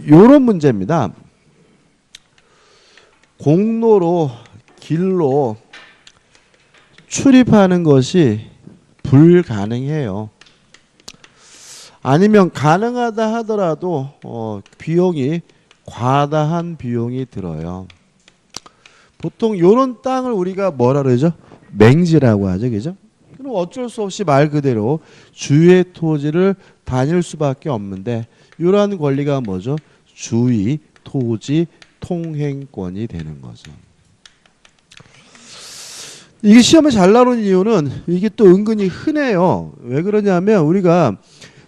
요런 문제입니다. 공로로 길로 출입하는 것이 불가능해요. 아니면 가능하다 하더라도 비용이 과다한 비용이 들어요. 보통 요런 땅을 우리가 뭐라 그러죠? 맹지라고 하죠. 그죠? 그럼 어쩔 수 없이 말 그대로 주의 토지를 다닐 수밖에 없는데 이러한 권리가 뭐죠? 주의 토지 통행권이 되는 거죠. 이게 시험에 잘 나오는 이유는 이게 또 은근히 흔해요. 왜 그러냐면 우리가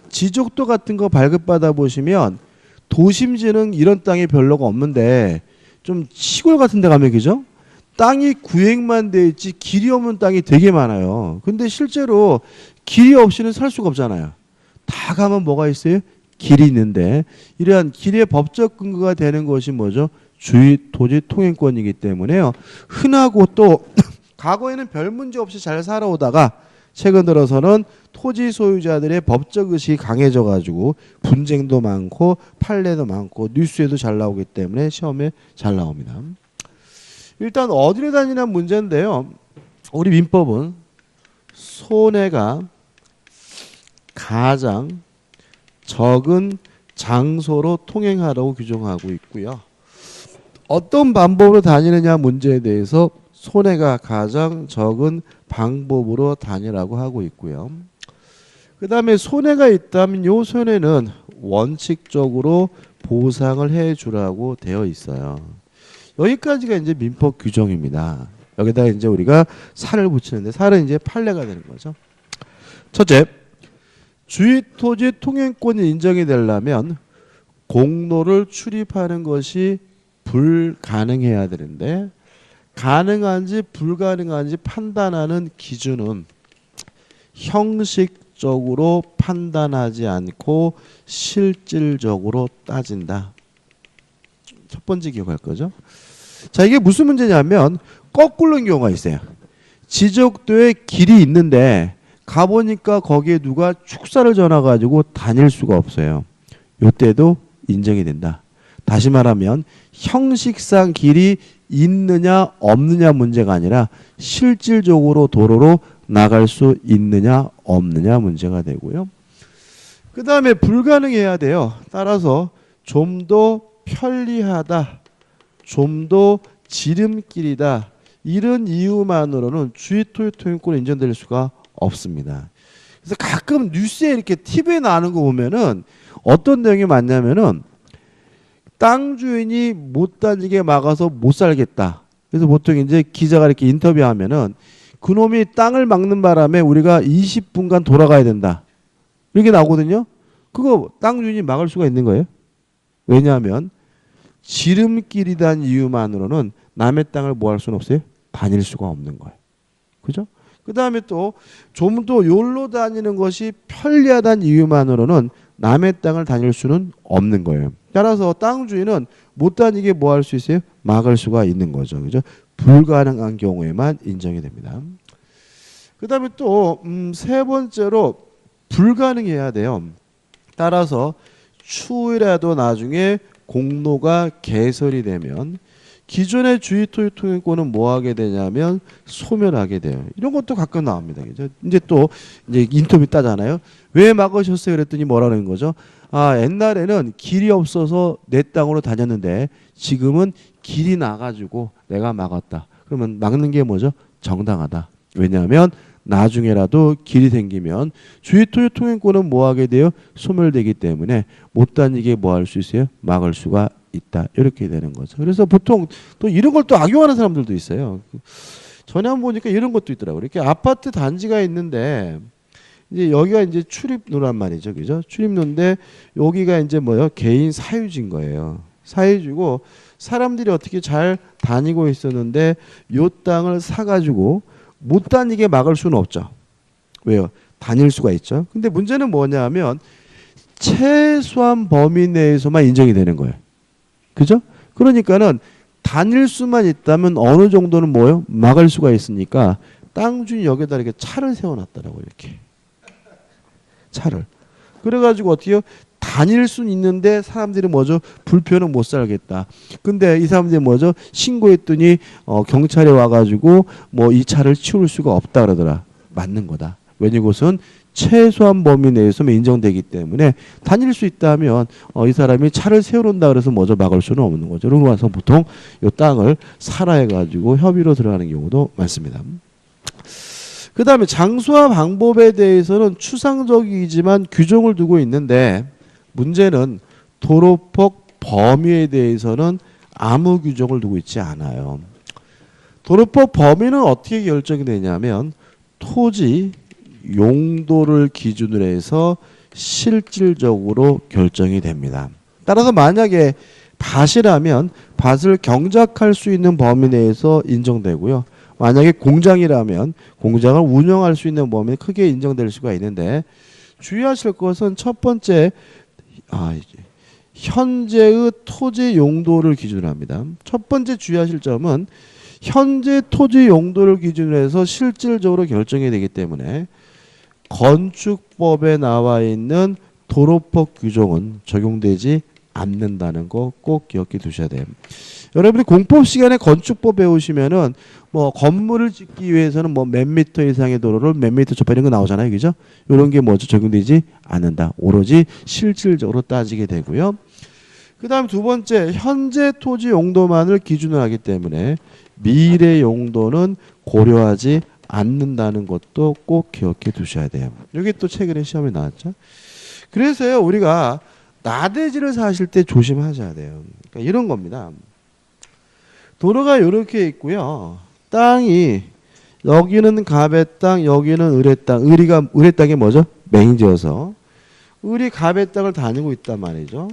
지적도 같은 거 발급받아 보시면 도심지는 이런 땅이 별로가 없는데 좀 시골 같은 데 가면 그죠? 땅이 구획만 돼 있지 길이 없는 땅이 되게 많아요. 근데 실제로 길이 없이는 살 수가 없잖아요. 다 가면 뭐가 있어요? 길이 있는데 이러한 길의 법적 근거가 되는 것이 뭐죠? 주의 토지 통행권이기 때문에요. 흔하고 또 과거에는 별 문제 없이 잘 살아오다가 최근 들어서는 토지 소유자들의 법적 의식이 강해져 가지고 분쟁도 많고 판례도 많고 뉴스에도 잘 나오기 때문에 시험에 잘 나옵니다. 일단 어디로 다니는 문제인데요. 우리 민법은 손해가 가장 적은 장소로 통행하라고 규정하고 있고요. 어떤 방법으로 다니느냐 문제에 대해서 손해가 가장 적은 방법으로 다니라고 하고 있고요. 그 다음에 손해가 있다면 이 손해는 원칙적으로 보상을 해주라고 되어 있어요. 여기까지가 이제 민법 규정입니다. 여기다가 이제 우리가 살을 붙이는데 살은 이제 판례가 되는 거죠. 첫째, 주의 토지 통행권이 인정이 되려면 공로를 출입하는 것이 불가능해야 되는데 가능한지 불가능한지 판단하는 기준은 형식적으로 판단하지 않고 실질적으로 따진다. 첫 번째 기억할 거죠. 자, 이게 무슨 문제냐면 거꾸로인 경우가 있어요. 지적도에 길이 있는데 가보니까 거기에 누가 축사를 전화가지고 다닐 수가 없어요. 이때도 인정이 된다. 다시 말하면 형식상 길이 있느냐 없느냐 문제가 아니라 실질적으로 도로로 나갈 수 있느냐 없느냐 문제가 되고요. 그 다음에 불가능해야 돼요. 따라서 좀 더 편리하다, 좀 더 지름길이다 이런 이유만으로는 주의 토지 통행권이 인정될 수가 없습니다. 그래서 가끔 뉴스에 이렇게 TV에 나오는 거 보면은 어떤 내용이 많냐면은 땅 주인이 못 다니게 막아서 못 살겠다. 그래서 보통 이제 기자가 이렇게 인터뷰하면은 그놈이 땅을 막는 바람에 우리가 20분간 돌아가야 된다. 이렇게 나오거든요. 그거 땅 주인이 막을 수가 있는 거예요. 왜냐하면 지름길이란 이유만으로는 남의 땅을 뭐 할 수는 없어요? 다닐 수가 없는 거예요. 그죠? 그 다음에 또 좀 더 여기로 다니는 것이 편리하다는 이유만으로는 남의 땅을 다닐 수는 없는 거예요. 따라서 땅 주인은 못 다니게 뭐 할 수 있어요? 막을 수가 있는 거죠. 그죠? 불가능한 경우에만 인정이 됩니다. 그 다음에 또 세 번째로 불가능해야 돼요. 따라서 추후라도 나중에 공로가 개설이 되면 기존의 주의 토지 통행권은 뭐 하게 되냐면 소멸하게 돼요. 이런 것도 가끔 나옵니다. 그죠? 이제 또 이제 인터뷰 따잖아요. 왜 막으셨어요? 그랬더니 뭐라는 거죠? 아, 옛날에는 길이 없어서 내 땅으로 다녔는데 지금은 길이 나가지고 내가 막았다. 그러면 막는 게 뭐죠? 정당하다. 왜냐하면 나중에라도 길이 생기면 주의 토지 통행권은 뭐 하게 돼요? 소멸되기 때문에 못 다니게 뭐 할 수 있어요? 막을 수가 있다. 이렇게 되는 거죠. 그래서 보통 또 이런 걸 또 악용하는 사람들도 있어요. 전에 한번 보니까 이런 것도 있더라고요. 이렇게 아파트 단지가 있는데 이제 여기가 이제 출입로란 말이죠. 그죠? 출입로인데 여기가 이제 뭐요? 개인 사유지인 거예요. 사유지고 사람들이 어떻게 잘 다니고 있었는데 요 땅을 사가지고 못 다니게 막을 수는 없죠. 왜요? 다닐 수가 있죠. 근데 문제는 뭐냐면 최소한 범위 내에서만 인정이 되는 거예요. 그죠? 그러니까는 다닐 수만 있다면 어느 정도는 뭐요? 막을 수가 있으니까 땅 주인이 여기다 이렇게 차를 세워놨더라고요. 이렇게. 차를. 그래가지고 어떻게 해요? 다닐 수는 있는데 사람들이 뭐죠? 불편은 못 살겠다. 근데 이 사람들이 뭐죠? 신고했더니 경찰에 와가지고 뭐 이 차를 치울 수가 없다 그러더라. 맞는 거다. 왜냐 이것은 최소한 범위 내에서만 인정되기 때문에 다닐 수 있다면 이 사람이 차를 세워놓는다 그래서 먼저 막을 수는 없는 거죠. 그러고 와서 보통 이 땅을 사라 해가지고 협의로 들어가는 경우도 많습니다. 그 다음에 장소와 방법에 대해서는 추상적이지만 규정을 두고 있는데 문제는 도로법 범위에 대해서는 아무 규정을 두고 있지 않아요. 도로법 범위는 어떻게 결정이 되냐면 토지, 용도를 기준으로 해서 실질적으로 결정이 됩니다. 따라서 만약에 밭이라면 밭을 경작할 수 있는 범위 내에서 인정되고요. 만약에 공장이라면 공장을 운영할 수 있는 범위는 크게 인정될 수가 있는데 주의하실 것은 첫 번째 현재의 토지 용도를 기준으로 합니다. 첫 번째 주의하실 점은 현재 토지 용도를 기준으로 해서 실질적으로 결정이 되기 때문에 건축법에 나와 있는 도로법 규정은 적용되지 않는다는 거 꼭 기억해 두셔야 돼요. 여러분이 공법 시간에 건축법 배우시면은 뭐 건물을 짓기 위해서는 뭐 몇 미터 이상의 도로를 몇 미터 좁혀 이런 거 나오잖아요. 그죠? 이런 게 뭐죠? 적용되지 않는다. 오로지 실질적으로 따지게 되고요. 그 다음 두 번째, 현재 토지 용도만을 기준으로 하기 때문에 미래 용도는 고려하지 않는다는 것도 꼭 기억해 두셔야 돼요. 여기 또 최근에 시험에 나왔죠. 그래서요, 우리가 나대지를 사실 때 조심하셔야 돼요. 그러니까 이런 겁니다. 도로가 이렇게 있고요. 땅이 여기는 갑의 땅, 여기는 을의 땅. 을의 땅이 뭐죠? 맹지여서 을이 갑의 땅을 다니고 있단 말이죠.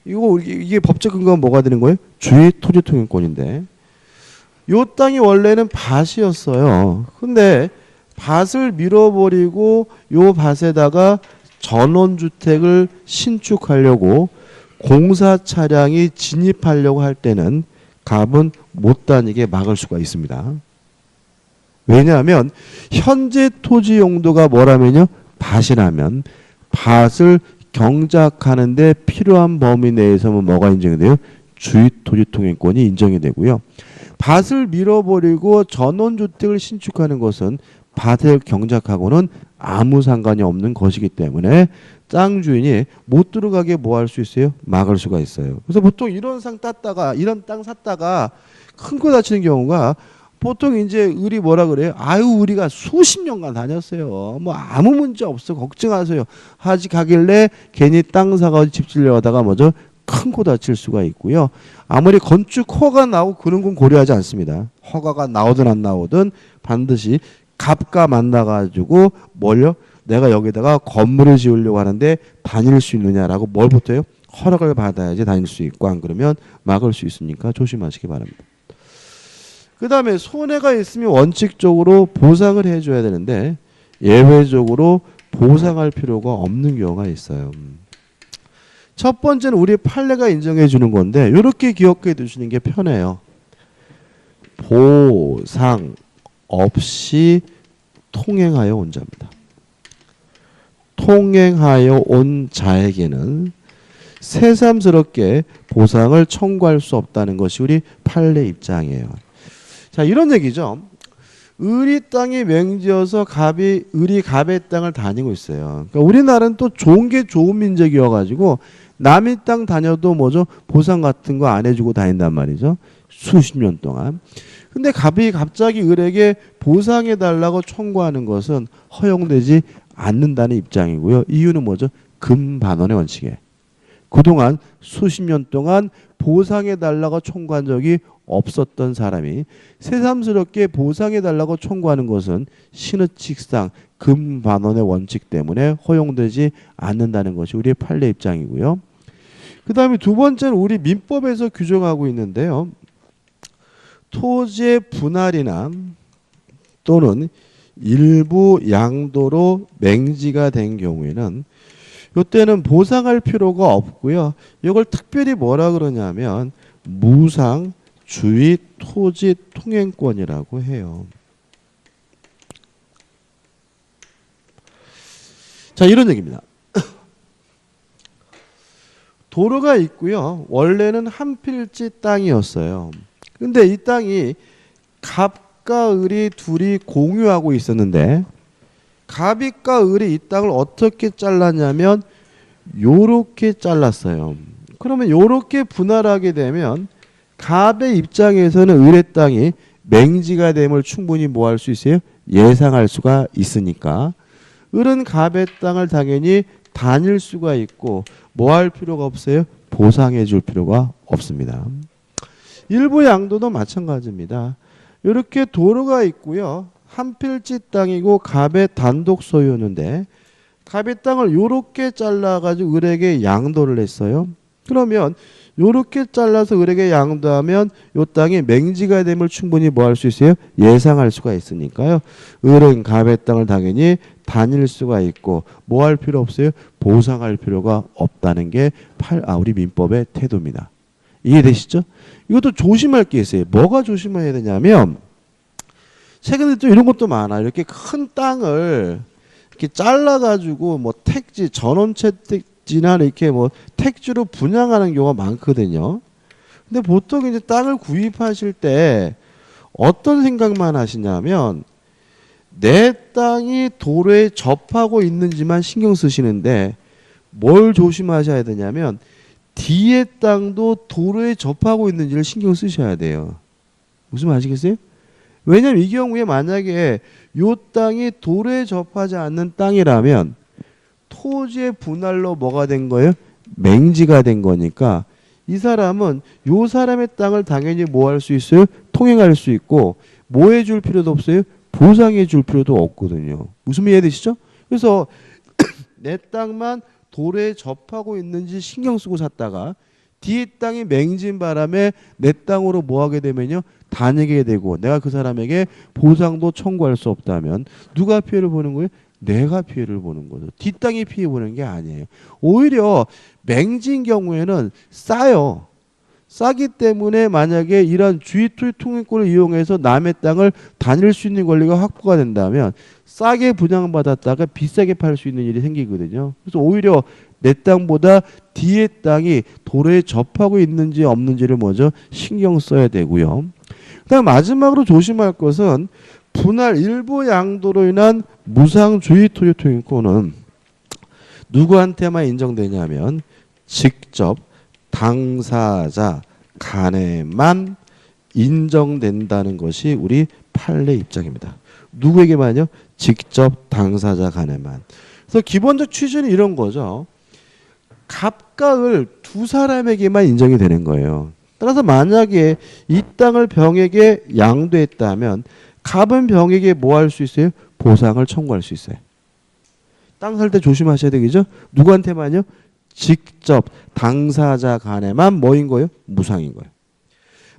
이게 법적 근거가 뭐가 되는 거예요? 주의 토지 통행권인데 요 땅이 원래는 밭이었어요. 근데 밭을 밀어버리고 요 밭에다가 전원주택을 신축하려고 공사 차량이 진입하려고 할 때는 갑은 못 다니게 막을 수가 있습니다. 왜냐하면 현재 토지 용도가 뭐라면요? 밭이라면 밭을 경작하는 데 필요한 범위 내에서만 뭐가 인정이 돼요? 주의 토지 통행권이 인정이 되고요. 밭을 밀어버리고 전원주택을 신축하는 것은 밭을 경작하고는 아무 상관이 없는 것이기 때문에 땅 주인이 못 들어가게 뭐 할 수 있어요? 막을 수가 있어요. 그래서 보통 이런 땅 샀다가 큰 거 다치는 경우가 보통 이제 을이 뭐라 그래요? 아유, 우리가 수십 년간 다녔어요. 뭐 아무 문제 없어. 걱정하세요. 하지 가길래 괜히 땅 사가지고 집 지려고 하다가 뭐죠? 큰 거 다칠 수가 있고요. 아무리 건축 허가 나오고 그런 건 고려하지 않습니다. 허가가 나오든 안 나오든 반드시 갑과 만나가지고 뭘요? 내가 여기다가 건물을 지으려고 하는데 다닐 수 있느냐라고 뭘 붙어요? 허락을 받아야지 다닐 수 있고 안 그러면 막을 수 있으니까 조심하시기 바랍니다. 그 다음에 손해가 있으면 원칙적으로 보상을 해줘야 되는데 예외적으로 보상할 필요가 없는 경우가 있어요. 첫 번째는 우리 판례가 인정해 주는 건데 이렇게 기억해 두시는 게 편해요. 보상 없이 통행하여 온 자입니다. 통행하여 온 자에게는 새삼스럽게 보상을 청구할 수 없다는 것이 우리 판례 입장이에요. 자, 이런 얘기죠. 을이 땅이 맹지여서 을이 갑의 땅을 다니고 있어요. 그러니까 우리나라는 또 좋은 게 좋은 민족이어가지고 남의 땅 다녀도 뭐죠? 보상 같은 거 안 해주고 다닌단 말이죠. 수십 년 동안. 근데 갑이 갑자기 을에게 보상해달라고 청구하는 것은 허용되지 않는다는 입장이고요. 이유는 뭐죠? 금반원의 원칙에. 그동안 수십 년 동안 보상해달라고 청구한 적이 없었던 사람이 새삼스럽게 보상해달라고 청구하는 것은 신의칙상 금반원의 원칙 때문에 허용되지 않는다는 것이 우리의 판례 입장이고요. 그 다음에 두 번째는 우리 민법에서 규정하고 있는데요. 토지의 분할이나 또는 일부 양도로 맹지가 된 경우에는 이때는 보상할 필요가 없고요. 이걸 특별히 뭐라 그러냐면 무상 주의 토지 통행권이라고 해요. 자, 이런 얘기입니다. 도로가 있고요. 원래는 한 필지 땅이었어요. 근데 이 땅이 갑과 을이 둘이 공유하고 있었는데 갑과 을이 이 땅을 어떻게 잘랐냐면 요렇게 잘랐어요. 그러면 요렇게 분할하게 되면 갑의 입장에서는 을의 땅이 맹지가 됨을 충분히 뭐 할 수 있어요? 예상할 수가 있으니까 을은 갑의 땅을 당연히 다닐 수가 있고 뭐 할 필요가 없어요? 보상해 줄 필요가 없습니다. 일부 양도도 마찬가지입니다. 이렇게 도로가 있고요. 한 필지 땅이고 갑의 단독 소유였는데 갑의 땅을 이렇게 잘라가지고 을에게 양도를 했어요. 그러면 이렇게 잘라서 을에게 양도하면 이 땅이 맹지가 됨을 충분히 뭐 할 수 있어요? 예상할 수가 있으니까요. 을은 갑의 땅을 당연히 다닐 수가 있고 뭐 할 필요 없어요? 보상할 필요가 없다는 게 우리 민법의 태도입니다. 이해되시죠? 이것도 조심할 게 있어요. 뭐가 조심해야 되냐면 최근에 또 이런 것도 많아. 이렇게 큰 땅을 이렇게 잘라가지고 뭐 택지, 전원채택지나 이렇게 뭐 택지로 분양하는 경우가 많거든요. 근데 보통 이제 땅을 구입하실 때 어떤 생각만 하시냐면 내 땅이 도로에 접하고 있는지만 신경 쓰시는데 뭘 조심하셔야 되냐면 뒤에 땅도 도로에 접하고 있는지를 신경 쓰셔야 돼요. 무슨 말 아시겠어요? 왜냐면 이 경우에 만약에 이 땅이 도로에 접하지 않는 땅이라면 토지의 분할로 뭐가 된 거예요? 맹지가 된 거니까 이 사람은 이 사람의 땅을 당연히 뭐 할 수 있어요? 통행할 수 있고 뭐 해줄 필요도 없어요? 보상해 줄 필요도 없거든요. 무슨 이해되시죠? 그래서 내 땅만 도로에 접하고 있는지 신경 쓰고 샀다가 뒤에 땅이 맹진 바람에 내 땅으로 뭐 하게 되면요 다니게 되고 내가 그 사람에게 보상도 청구할 수 없다면 누가 피해를 보는 거예요? 내가 피해를 보는 거죠. 뒷땅이 피해 보는 게 아니에요. 오히려 맹진 경우에는 싸요. 싸기 때문에 만약에 이런 주의토지 통행권을 이용해서 남의 땅을 다닐 수 있는 권리가 확보가 된다면 싸게 분양받았다가 비싸게 팔 수 있는 일이 생기거든요. 그래서 오히려 내 땅보다 뒤에 땅이 도로에 접하고 있는지 없는지를 먼저 신경 써야 되고요. 그다음 마지막으로 조심할 것은 분할 일부 양도로 인한 무상 주의토지 통행권은 누구한테만 인정되냐면 직접 당사자 간에만 인정된다는 것이 우리 판례 입장입니다. 누구에게만요? 직접 당사자 간에만. 그래서 기본적 취지는 이런 거죠. 갑과 을 두 사람에게만 인정이 되는 거예요. 따라서 만약에 이 땅을 병에게 양도했다면 갑은 병에게 뭐 할 수 있어요? 보상을 청구할 수 있어요. 땅 살 때 조심하셔야 되겠죠? 누구한테만요? 직접 당사자 간에만 뭐인 거예요? 무상인 거예요.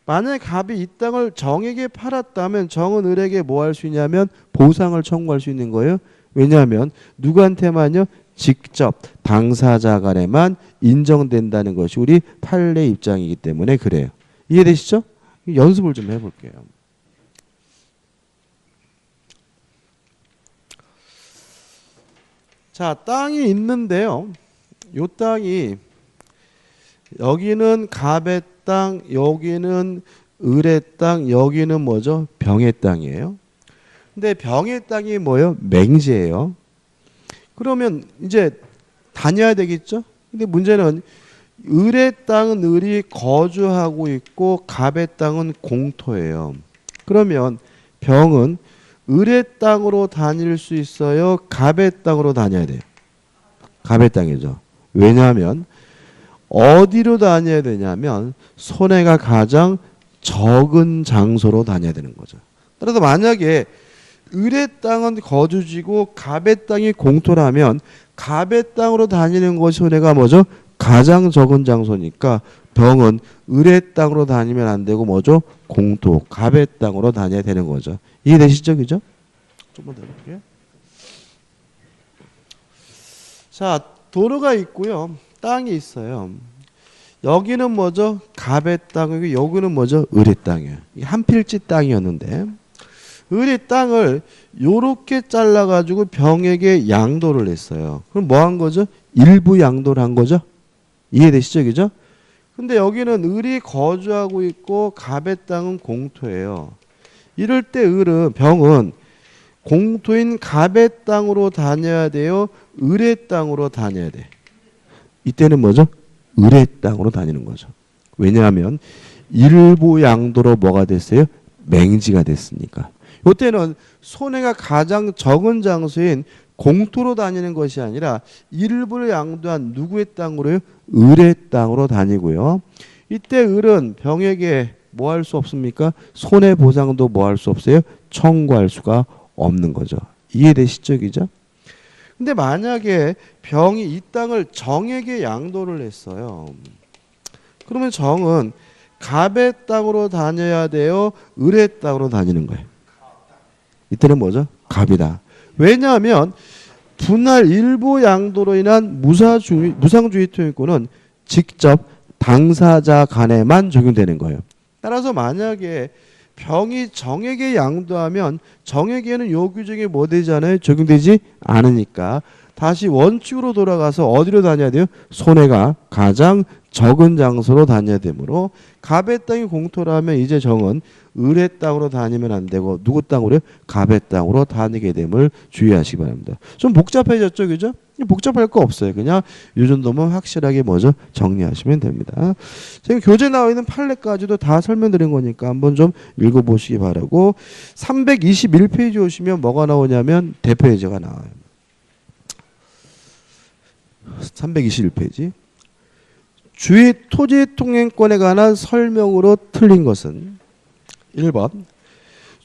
만약에 갑이 이 땅을 정에게 팔았다면 정은 을에게 뭐 할 수 있냐면 보상을 청구할 수 있는 거예요. 왜냐하면 누구한테만요? 직접 당사자 간에만 인정된다는 것이 우리 판례 입장이기 때문에 그래요. 이해되시죠? 연습을 좀 해볼게요. 자, 땅이 있는데요. 요 땅이 여기는 갑의 땅, 여기는 을의 땅, 여기는 뭐죠? 병의 땅이에요. 근데 병의 땅이 뭐예요? 맹지예요. 그러면 이제 다녀야 되겠죠? 근데 문제는 을의 땅은 을이 거주하고 있고 갑의 땅은 공토예요. 그러면 병은 을의 땅으로 다닐 수 있어요? 갑의 땅으로 다녀야 돼요? 갑의 땅이죠. 왜냐하면 어디로 다녀야 되냐면 손해가 가장 적은 장소로 다녀야 되는 거죠. 따라서 만약에 을의 땅은 거주지고 갑의 땅이 공토라면 갑의 땅으로 다니는 것이 손해가 뭐죠? 가장 적은 장소니까 병은 을의 땅으로 다니면 안 되고 뭐죠? 공토, 갑의 땅으로 다녀야 되는 거죠. 이해되시죠? 그죠? 조금만 더 해볼게요. 자, 도로가 있고요. 땅이 있어요. 여기는 뭐죠? 갑의 땅이고 여기는 뭐죠? 을의 땅이에요. 한 필지 땅이었는데 을의 땅을 요렇게 잘라가지고 병에게 양도를 했어요. 그럼 뭐 한 거죠? 일부 양도를 한 거죠? 이해되시죠? 그죠? 근데 여기는 을이 거주하고 있고 갑의 땅은 공토예요. 이럴 때 병은 공토인 갑의 땅으로 다녀야 돼요? 을의 땅으로 다녀야 돼? 이때는 뭐죠? 을의 땅으로 다니는 거죠. 왜냐하면 일부양도로 뭐가 됐어요? 맹지가 됐으니까. 이때는 손해가 가장 적은 장소인 공토로 다니는 것이 아니라 일부를 양도한 누구의 땅으로요? 을의 땅으로 다니고요. 이때 을은 병에게 뭐 할 수 없습니까? 손해보상도 뭐 할 수 없어요? 청구할 수가 없는 거죠. 이해되시죠? 그죠? 근데 만약에 병이 이 땅을 정에게 양도를 했어요. 그러면 정은 갑의 땅으로 다녀야 돼요? 을의 땅으로 다니는 거예요. 이때는 뭐죠? 갑이다. 왜냐하면 분할 일부 양도로 인한 무상주의 통행권은 직접 당사자 간에만 적용되는 거예요. 따라서 만약에 병이 정에게 양도하면 정에게는 요 규정이 뭐 되지 않아요? 적용되지 않으니까 다시 원칙으로 돌아가서 어디로 다녀야 돼요? 손해가 가장 적은 장소로 다녀야 되므로 갑의 땅이 공토라면 이제 정은 을의 땅으로 다니면 안 되고 누구 땅으로요? 갑의 땅으로 다니게 됨을 주의하시기 바랍니다. 좀 복잡해졌죠, 그죠? 복잡할 거 없어요. 그냥 이 정도만 확실하게 뭐죠? 정리하시면 됩니다. 지금 교재 나와 있는 판례까지도 다 설명드린 거니까 한번 좀 읽어보시기 바라고 321페이지 오시면 뭐가 나오냐면 대표예제가 나와요. 321페이지. 주의 토지 통행권에 관한 설명으로 틀린 것은 1번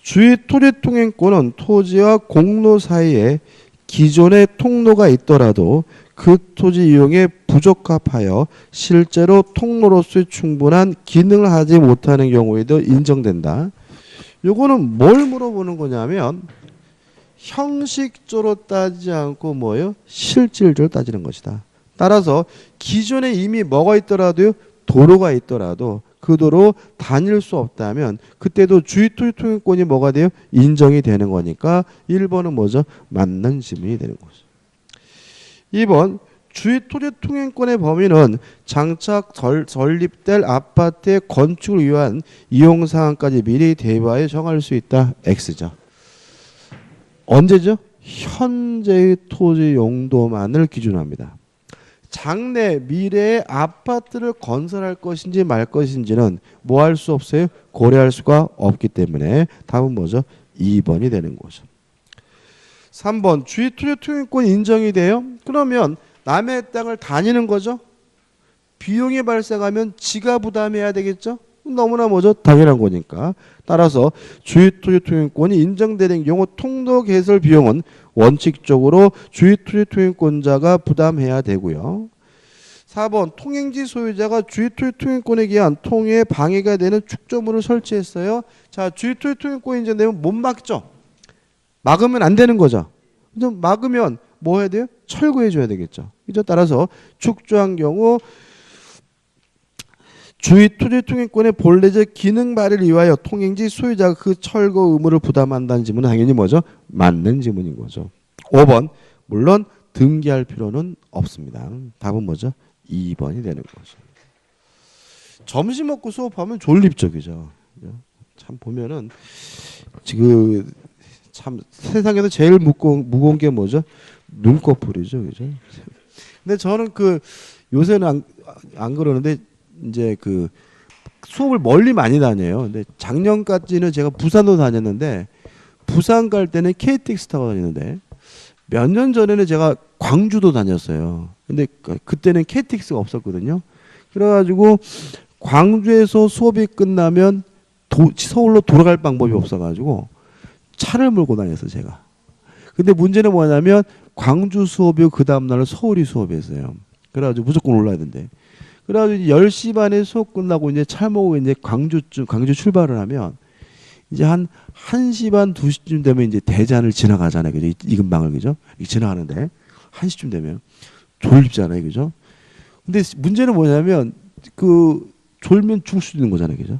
주의 토지 통행권은 토지와 공로 사이에 기존의 통로가 있더라도 그 토지 이용에 부적합하여 실제로 통로로서의 충분한 기능을 하지 못하는 경우에도 인정된다. 요거는 뭘 물어보는 거냐면 형식적으로 따지지 않고 뭐예요? 실질적으로 따지는 것이다. 따라서 기존에 이미 뭐가 있더라도요? 도로가 있더라도 그 도로 다닐 수 없다면 그때도 주의토지 통행권이 뭐가 돼요? 인정이 되는 거니까 1번은 뭐죠? 맞는 질문이 되는 거죠. 2번 주의토지 통행권의 범위는 장착 건립될 아파트의 건축을 위한 이용사항까지 미리 대비하여 정할 수 있다. X죠. 언제죠? 현재의 토지 용도만을 기준으로 합니다. 장래 미래에 아파트를 건설할 것인지 말 것인지는 뭐 할 수 없어요? 고려할 수가 없기 때문에 답은 뭐죠? 2번이 되는 거죠. 3번 주의토지 통행권 인정이 돼요? 그러면 남의 땅을 다니는 거죠? 비용이 발생하면 지가 부담해야 되겠죠? 너무나 뭐죠? 당연한 거니까. 따라서 주의토지 통행권이 인정되는 경우 통로 개설 비용은 원칙적으로 주의토지 통행권자가 부담해야 되고요. 4번 통행지 소유자가 주의토지 통행권에 기한 통행에 방해가 되는 축조물을 설치했어요. 자, 주의토지 통행권 인정되면 못 막죠? 막으면 안 되는 거죠. 막으면 뭐 해야 돼요? 철거해 줘야 되겠죠. 그죠? 따라서 축조한 경우 주의토지 통행권의 본래적 기능 발휘를 위하여 통행지 소유자가 그 철거 의무를 부담한다는 지문은 당연히 뭐죠? 맞는 지문인 거죠. 5번 물론 등기할 필요는 없습니다. 답은 뭐죠? 2번이 되는 거죠. 점심 먹고 수업하면 졸립적이죠. 참 보면은 지금 참 세상에서 제일 무거운 게 뭐죠? 눈꺼풀이죠, 그죠? 근데 저는 요새는 안 그러는데 이제 수업을 멀리 많이 다녀요. 근데 작년까지는 제가 부산도 다녔는데 부산 갈 때는 KTX 타고 다니는데 몇 년 전에는 제가 광주도 다녔어요. 근데 그때는 KTX가 없었거든요. 그래가지고 광주에서 수업이 끝나면 서울로 돌아갈 방법이 없어가지고 차를 몰고 다녔어요, 제가. 근데 문제는 뭐냐면 광주 수업이고 그 다음날은 서울이 수업이었어요. 그래가지고 무조건 올라야 된대. 그래가지고 10시 반에 수업 끝나고 이제 차 모고 이제 광주 출발을 하면 이제 한 1시 반, 2시쯤 되면 이제 대전을 지나가잖아요. 그죠? 이 근방을, 그죠? 지나가는데 1시쯤 되면 졸립잖아요. 그죠? 근데 문제는 뭐냐면 졸면 죽을 수도 있는 거잖아요. 그죠?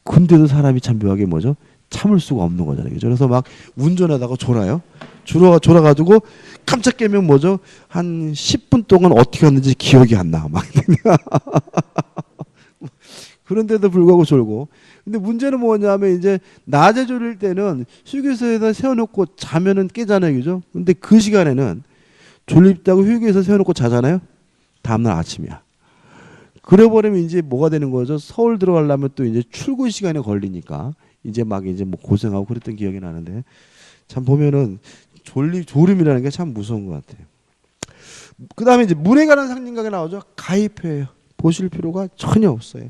근데도 사람이 참 묘하게 뭐죠? 참을 수가 없는 거잖아요. 그죠? 그래서 막 운전하다가 졸아요. 졸아가지고 깜짝 깨면 뭐죠? 한 10분 동안 어떻게 했는지 기억이 안 나. 막 그런데도 불구하고 졸고. 근데 문제는 뭐냐면 이제 낮에 졸릴 때는 휴게소에다 세워놓고 자면은 깨잖아요, 그죠? 근데 그 시간에는 졸립다고 휴게소에 세워놓고 자잖아요. 다음날 아침이야. 그래버리면 이제 뭐가 되는 거죠? 서울 들어가려면 또 이제 출근 시간에 걸리니까 이제 막 이제 뭐 고생하고 그랬던 기억이 나는데 참 보면은 졸음이라는 게 참 무서운 것 같아요. 그 다음에 이제 물에 관한 상징각이 나오죠. 가입표예요. 보실 필요가 전혀 없어요.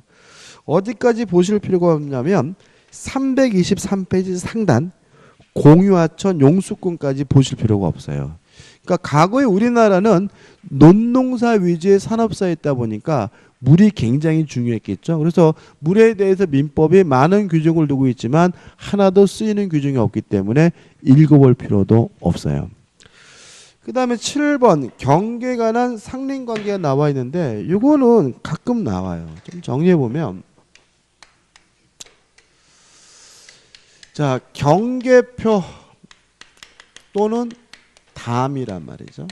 어디까지 보실 필요가 없냐면 323페이지 상단 공유하천 용수권까지 보실 필요가 없어요. 그러니까 과거에 우리나라는 논농사 위주의 산업사였다 보니까 물이 굉장히 중요했겠죠. 그래서 물에 대해서 민법이 많은 규정을 두고 있지만 하나도 쓰이는 규정이 없기 때문에 읽어볼 필요도 없어요. 그 다음에 7번 경계에 관한 상린관계가 나와 있는데 이거는 가끔 나와요. 좀 정리해보면 자 경계표 또는 담이란 말이죠.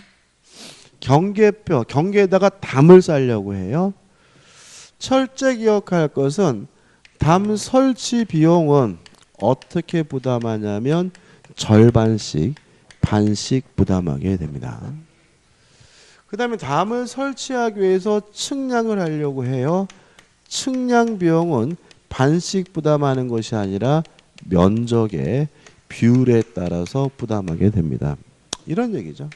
경계표, 경계에다가 담을 쌓으려고 해요. 철제 기억할 것은 담 설치 비용은 어떻게 부담하냐면 절반씩 반씩 부담하게 됩니다. 그 다음에 담을 설치하기 위해서 측량을 하려고 해요. 측량 비용은 반씩 부담하는 것이 아니라 면적의 비율에 따라서 부담하게 됩니다. 이런 얘기죠.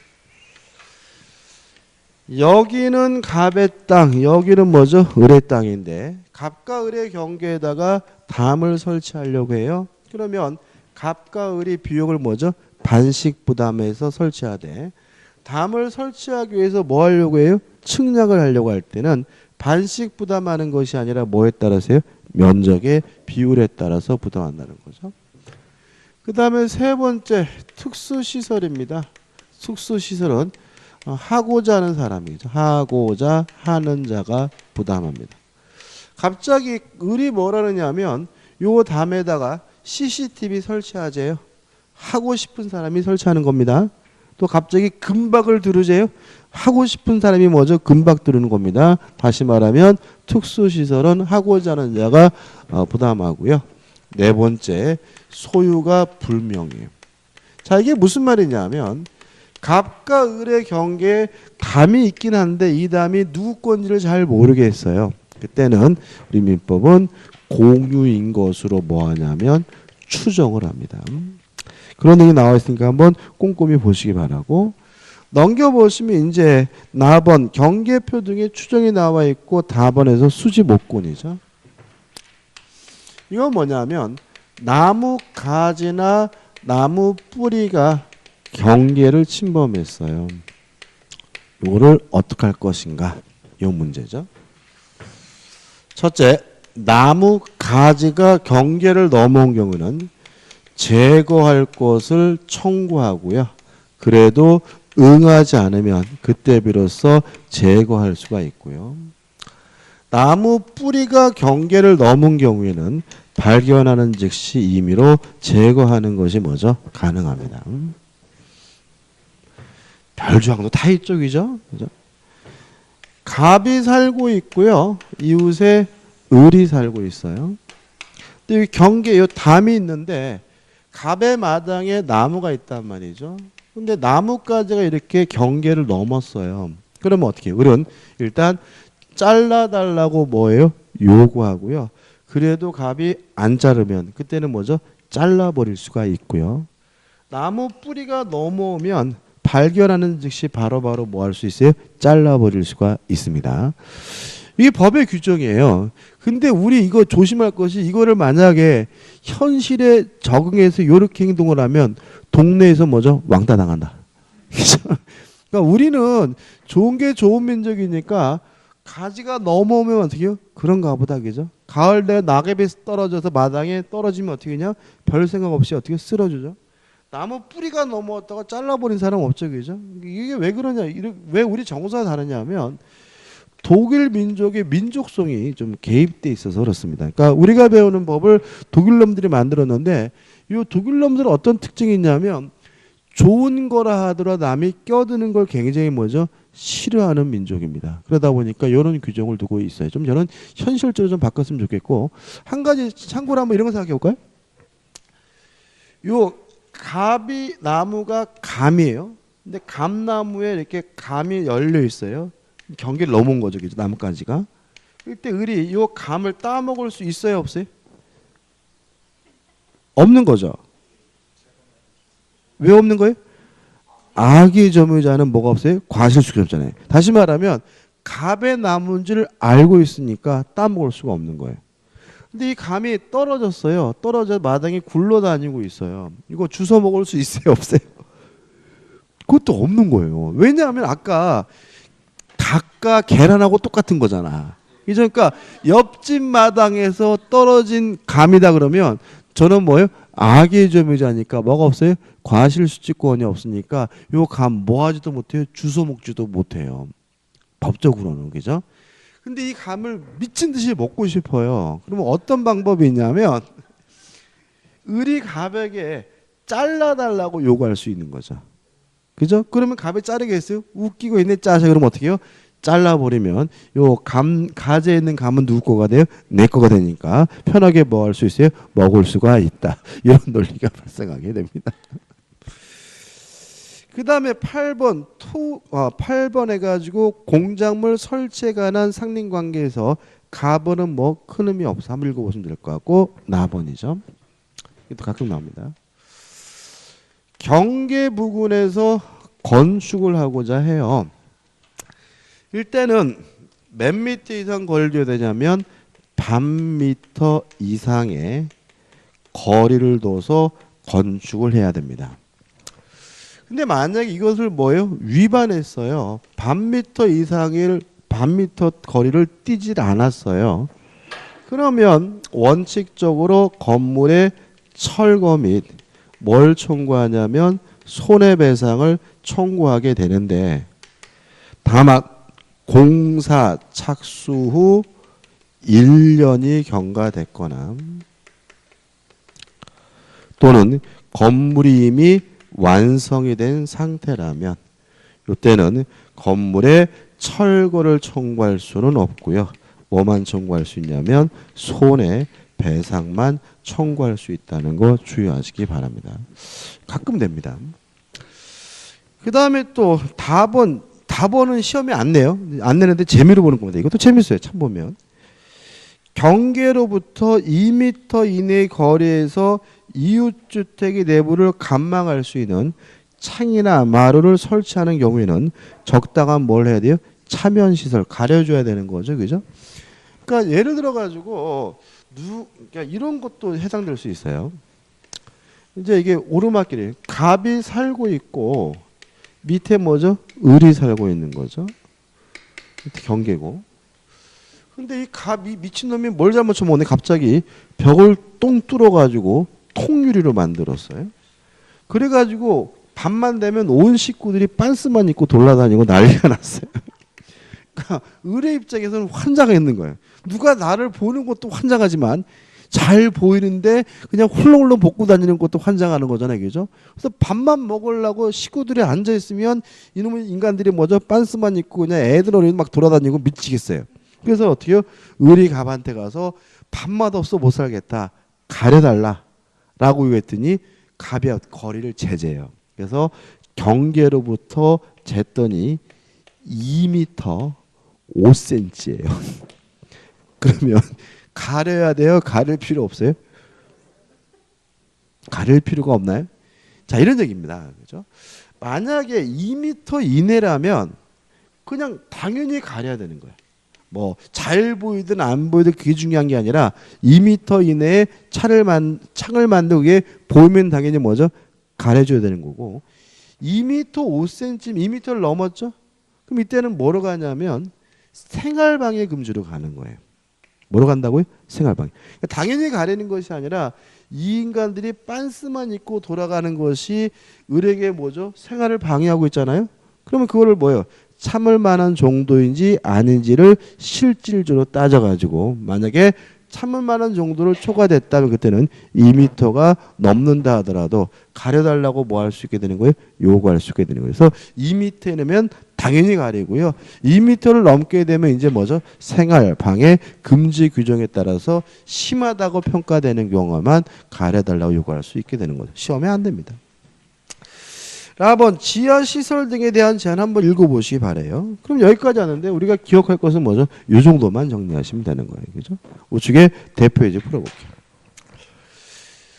여기는 갑의 땅, 여기는 뭐죠? 을의 땅인데 갑과 을의 경계에다가 담을 설치하려고 해요. 그러면 갑과 을이 비용을 뭐죠? 반씩 부담해서 설치하되 담을 설치하기 위해서 뭐 하려고 해요? 측량을 하려고 할 때는 반씩 부담하는 것이 아니라 뭐에 따라서요? 면적의 비율에 따라서 부담한다는 거죠. 그 다음에 세 번째 특수시설입니다. 특수시설은 하고자 하는 사람이죠. 하고자 하는 자가 부담합니다. 갑자기 을이 뭐라느냐 하면 요 담에다가 CCTV 설치하재요. 하고 싶은 사람이 설치하는 겁니다. 또 갑자기 금박을 두르재요. 하고 싶은 사람이 뭐죠? 금박 두르는 겁니다. 다시 말하면 특수시설은 하고자 하는 자가 부담하고요. 네 번째 소유가 불명이에요. 자 이게 무슨 말이냐면 갑과 을의 경계에 담이 있긴 한데 이 담이 누구 건지를 잘 모르겠어요. 그때는 우리 민법은 공유인 것으로 뭐 하냐면 추정을 합니다. 그런 얘기 나와 있으니까 한번 꼼꼼히 보시기 바라고 넘겨보시면 이제 나번 경계표 등의 추정이 나와 있고 다번에서 수지 목권이죠. 이건 뭐냐면 나무 가지나 나무 뿌리가 경계를 침범했어요. 이거를 어떻게 할 것인가? 이 문제죠. 첫째, 나무 가지가 경계를 넘어온 경우는 제거할 것을 청구하고요. 그래도 응하지 않으면 그때 비로소 제거할 수가 있고요. 나무 뿌리가 경계를 넘은 경우에는 발견하는 즉시 임의로 제거하는 것이 뭐죠? 가능합니다. 별주항도 다 이쪽이죠. 그죠? 갑이 살고 있고요. 이웃에 을이 살고 있어요. 근데 이 경계, 이 담이 있는데 갑의 마당에 나무가 있단 말이죠. 근데 나무가지가 이렇게 경계를 넘었어요. 그러면 어떻게 해요? 을은 일단 잘라달라고 뭐예요? 요구하고요. 그래도 갑이 안 자르면 그때는 뭐죠? 잘라버릴 수가 있고요. 나무 뿌리가 넘어오면 발견하는 즉시 바로바로 뭐 할 수 있어요? 잘라버릴 수가 있습니다. 이게 법의 규정이에요. 근데 우리 이거 조심할 것이 이거를 만약에 현실에 적응해서 이렇게 행동을 하면 동네에서 뭐죠? 왕따 당한다. 그러니까 우리는 좋은 게 좋은 민족이니까 가지가 넘어오면 어떻게 해요? 그런가 보다, 그죠? 가을 내 낙엽이 떨어져서 마당에 떨어지면 어떻게 하냐? 별 생각 없이 어떻게 쓰러지죠? 나무 뿌리가 넘어왔다가 잘라버린 사람 없죠, 그죠? 이게 왜 그러냐? 왜 우리 정서가 다르냐 하면 독일 민족의 민족성이 좀 개입돼 있어서 그렇습니다. 그러니까 우리가 배우는 법을 독일 놈들이 만들었는데 이 독일 놈들은 어떤 특징이 있냐면 좋은 거라 하더라도 남이 껴드는 걸 굉장히 뭐죠? 싫어하는 민족입니다. 그러다 보니까 이런 규정을 두고 있어요. 좀 저는 현실적으로 좀 바꿨으면 좋겠고, 한 가지 참고로 한번 이런 거 생각해 볼까요? 요 가비 나무가 감이에요. 근데 감나무에 이렇게 감이 열려 있어요. 경계를 넘은 거죠, 그죠? 나뭇가지가. 그때 을이 요 감을 따먹을 수 있어요, 없어요? 없는 거죠. 왜 없는 거예요? 악의 점유자는 뭐가 없어요? 과실수가 없잖아요. 다시 말하면 갑의 나무인 줄 알고 있으니까 따먹을 수가 없는 거예요. 근데 이 감이 떨어졌어요. 떨어져 마당에 굴러다니고 있어요. 이거 주워 먹을 수 있어요, 없어요? 그것도 없는 거예요. 왜냐하면 아까 닭과 계란하고 똑같은 거잖아. 그러니까 옆집 마당에서 떨어진 감이다 그러면 저는 뭐예요? 악의 점유자니까 뭐가 없어요? 과실수집권이 없으니까 요 감 뭐 하지도 못해요? 주워 먹지도 못해요. 법적으로는. 그죠? 근데 이 감을 미친 듯이 먹고 싶어요. 그러면 어떤 방법이 있냐면 을이 갑에게 잘라달라고 요구할 수 있는 거죠. 그죠? 그러면 갑이 자르겠어요? 웃기고 있네 짜서 그러면 어떻게 해요? 잘라버리면 요 가지에 있는 감은 누구 거가 돼요? 내 거가 되니까 편하게 뭐 할 수 있어요? 먹을 수가 있다. 이런 논리가 발생하게 됩니다. 그 다음에 8번 8번 해가지고 공작물 설치에 관한 상린관계에서 가번은 뭐 큰 의미 없어. 한번 읽어보시면 될 것 같고 나번이죠. 이것도 가끔 나옵니다. 경계 부근에서 건축을 하고자 해요. 일단은 몇 미터 이상 거리를 줘야 되냐면 반 미터 이상의 거리를 둬서 건축을 해야 됩니다. 근데 만약에 이것을 뭐예요? 위반했어요. 반 미터 이상의 반 미터 거리를 띄질 않았어요. 그러면 원칙적으로 건물의 철거 및 뭘 청구하냐면 손해배상을 청구하게 되는데 다만 공사 착수 후 1년이 경과됐거나 또는 건물이 이미 완성이 된 상태라면 이때는 건물의 철거를 청구할 수는 없고요. 뭐만 청구할 수 있냐면 손해배상만 청구할 수 있다는 거 주의하시기 바랍니다. 가끔 됩니다. 그 다음에 또 답원은 시험에 안 내요. 안 내는데 재미로 보는 겁니다. 이것도 재밌어요. 참 보면. 경계로부터 2m 이내의 거리에서 이웃주택의 내부를 감망할 수 있는 창이나 마루를 설치하는 경우에는 적당한 뭘 해야 돼요? 차면시설 가려줘야 되는 거죠. 그죠? 그러니까 예를 들어가지고 그러니까 이런 것도 해당될 수 있어요. 이제 이게 오르막길이에요. 갑이 살고 있고 밑에 뭐죠? 을이 살고 있는 거죠. 밑에 경계고. 근데 이 갑이 미친놈이 뭘 잘못 쳐먹네. 갑자기 벽을 똥 뚫어가지고 통유리로 만들었어요. 그래가지고 밤만 되면 온 식구들이 빤스만 입고 돌아다니고 난리가 났어요. 그러니까 을의 입장에서는 환장했는 거예요. 누가 나를 보는 것도 환장하지만 잘 보이는데 그냥 훌렁훌렁 벗고 다니는 것도 환장하는 거잖아요. 그죠? 그래서 밥만 먹으려고 식구들이 앉아있으면 이놈의 인간들이 뭐죠? 빤스만 입고 그냥 애들 어린이 막 돌아다니고 미치겠어요. 그래서 어떻게 해요? 을이 갑한테 가서 밥맛 없어 못 살겠다. 가려달라. 라고 했더니 갑이 거리를 재재요. 그래서 경계로부터 쟀더니 2m 5cm예요. 그러면 가려야 돼요? 가릴 필요 없어요? 가릴 필요가 없나요? 자, 이런 얘기입니다. 그죠? 만약에 2m 이내라면 그냥 당연히 가려야 되는 거예요. 뭐 잘 보이든 안 보이든 그게 중요한 게 아니라 2m 이내에 창을 만들고 그게 보이면 당연히 뭐죠? 가려줘야 되는 거고 2m 5cm, 2m를 넘었죠? 그럼 이때는 뭐로 가냐면 생활방해 금지로 가는 거예요. 뭐로 간다고요? 생활방해. 그러니까 당연히 가리는 것이 아니라 이 인간들이 빤스만 입고 돌아가는 것이 을에게 뭐죠? 생활을 방해하고 있잖아요. 그러면 그거를 뭐예요? 참을 만한 정도인지 아닌지를 실질적으로 따져가지고 만약에 참을 만한 정도로 초과됐다면 그때는 2m가 넘는다 하더라도 가려달라고 뭐 할 수 있게 되는 거예요? 요구할 수 있게 되는 거예요. 그래서 2m면 당연히 가리고요. 2m를 넘게 되면 이제 뭐죠? 생활, 방해, 금지 규정에 따라서 심하다고 평가되는 경우만 가려달라고 요구할 수 있게 되는 거죠. 시험에 안 됩니다. 한번 지하시설 등에 대한 제한 한번 읽어보시기 바래요. 그럼 여기까지 하는데 우리가 기억할 것은 뭐죠? 이 정도만 정리하시면 되는 거예요. 그죠? 우측에 대표예제 풀어볼게요.